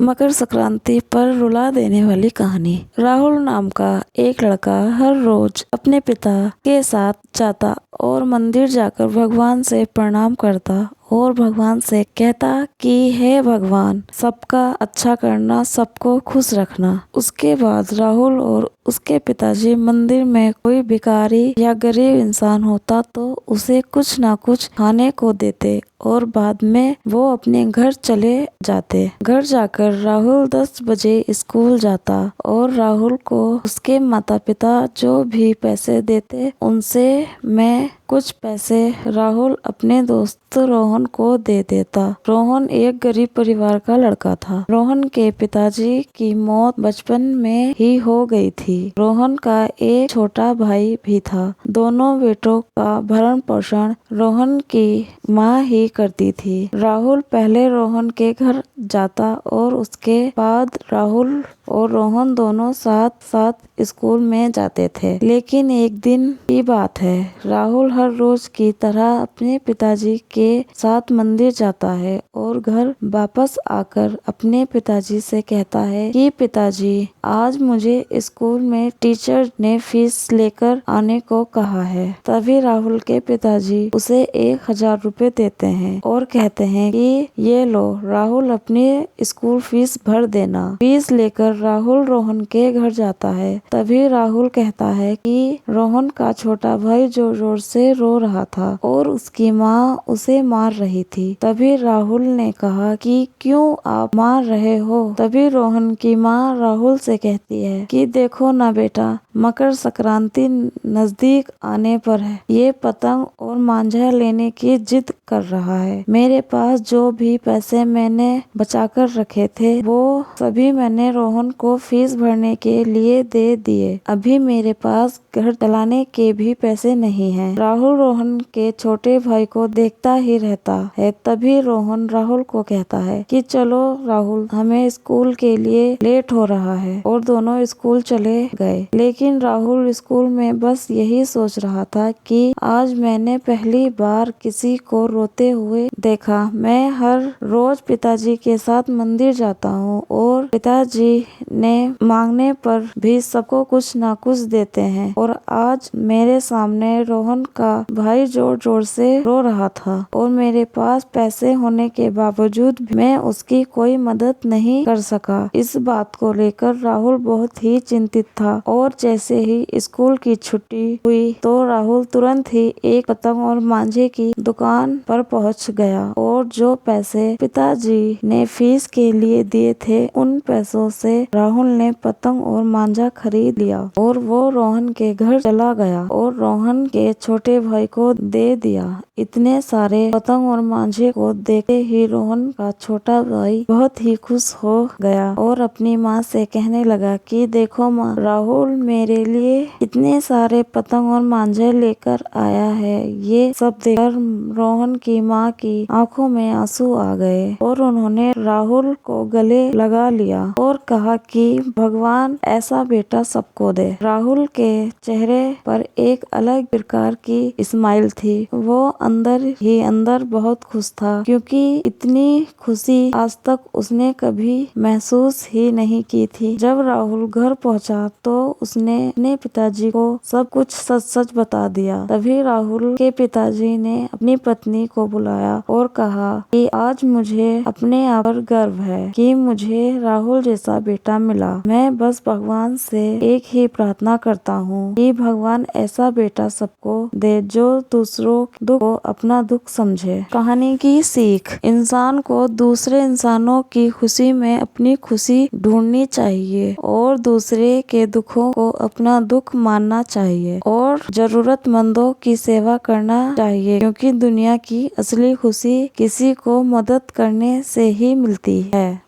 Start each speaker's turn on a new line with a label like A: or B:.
A: मकर संक्रांति पर रुला देने वाली कहानी। राहुल नाम का एक लड़का हर रोज अपने पिता के साथ जाता और मंदिर जाकर भगवान से प्रणाम करता और भगवान से कहता कि हे भगवान, सबका अच्छा करना, सबको खुश रखना। उसके बाद राहुल और उसके पिताजी मंदिर में कोई भिखारी या गरीब इंसान होता तो उसे कुछ ना कुछ खाने को देते और बाद में वो अपने घर चले जाते। घर जाकर राहुल 10 बजे स्कूल जाता और राहुल को उसके माता पिता जो भी पैसे देते उनसे में कुछ पैसे राहुल अपने दोस्त रोहन को दे देता। रोहन एक गरीब परिवार का लड़का था। रोहन के पिताजी की मौत बचपन में ही हो गई थी। रोहन का एक छोटा भाई भी था। दोनों बेटों का भरण पोषण रोहन की माँ ही करती थी। राहुल पहले रोहन के घर जाता और उसके बाद राहुल और रोहन दोनों साथ साथ स्कूल में जाते थे। लेकिन एक दिन की बात है, राहुल हर रोज की तरह अपने पिताजी के साथ मंदिर जाता है और घर वापस आकर अपने पिताजी से कहता है कि पिताजी, आज मुझे स्कूल में टीचर ने फीस लेकर आने को कहा है। तभी राहुल के पिताजी उसे 1000 रुपए देते हैं और कहते हैं कि ये लो राहुल, अपनी स्कूल फीस भर देना। फीस लेकर राहुल रोहन के घर जाता है। तभी राहुल कहता है कि रोहन का छोटा भाई जोर जोर से रो रहा था और उसकी माँ उसे मार रही थी। तभी राहुल ने कहा कि क्यों आप मार रहे हो? तभी रोहन की माँ राहुल से कहती है कि देखो ना बेटा, मकर संक्रांति नजदीक आने पर है। ये पतंग और मांझा लेने की जिद कर रहा है। मेरे पास जो भी पैसे मैंने बचाकर रखे थे वो सभी मैंने रोहन को फीस भरने के लिए दे दिए। अभी मेरे पास घर चलाने के भी पैसे नहीं हैं। राहुल रोहन के छोटे भाई को देखता ही रहता है। तभी रोहन राहुल को कहता है कि चलो राहुल, हमें स्कूल के लिए लेट हो रहा है और दोनों स्कूल चले गए। लेकिन राहुल स्कूल में बस यही सोच रहा था कि आज मैंने पहली बार किसी को रोते हुए देखा। मैं हर रोज पिताजी के साथ मंदिर जाता हूँ और पिताजी ने मांगने पर भी सबको कुछ ना कुछ देते हैं और आज मेरे सामने रोहन का भाई जोर जोर से रो रहा था और मेरे पास पैसे होने के बावजूद भी मैं उसकी कोई मदद नहीं कर सका। इस बात को लेकर राहुल बहुत ही चिंतित था और जैसे ही स्कूल की छुट्टी हुई तो राहुल तुरंत ही एक पतंग और मांझे की दुकान पर पहुंच गया और जो पैसे पिताजी ने फीस के लिए दिए थे उन पैसों से राहुल ने पतंग और मांझा खरीद लिया और वो रोहन के घर चला गया और रोहन के छोटे भाई को दे दिया। इतने सारे पतंग और मांझे को देखते ही रोहन का छोटा भाई बहुत ही खुश हो गया और अपनी माँ से कहने लगा कि देखो माँ, राहुल मेरे लिए इतने सारे पतंग और मांझे लेकर आया है। ये सब देखकर रोहन की माँ की आंखों में आंसू आ गए और उन्होंने राहुल को गले लगा लिया और कहा कि भगवान ऐसा बेटा सबको दे। राहुल के चेहरे पर एक अलग प्रकार की स्माइल थी। वो अंदर ही अंदर बहुत खुश था क्योंकि इतनी खुशी आज तक उसने कभी महसूस ही नहीं की थी। जब राहुल घर पहुंचा तो उसने अपने पिताजी को सब कुछ सच सच बता दिया। तभी राहुल के पिताजी ने अपनी पत्नी को बुलाया और कहा कि आज मुझे अपने आप पर गर्व है कि मुझे राहुल जैसा बेटा मिला। मैं बस भगवान से एक ही प्रार्थना करता हूँ कि भगवान ऐसा बेटा सबको दे जो दूसरों दुख को अपना दुख समझे। कहानी की सीख, इंसान को दूसरे इंसानों की खुशी में अपनी खुशी ढूंढनी चाहिए और दूसरे के दुखों को अपना दुख मानना चाहिए और जरूरतमंदों की सेवा करना चाहिए क्योंकि दुनिया की असली खुशी किसी को मदद करने से ही मिलती है।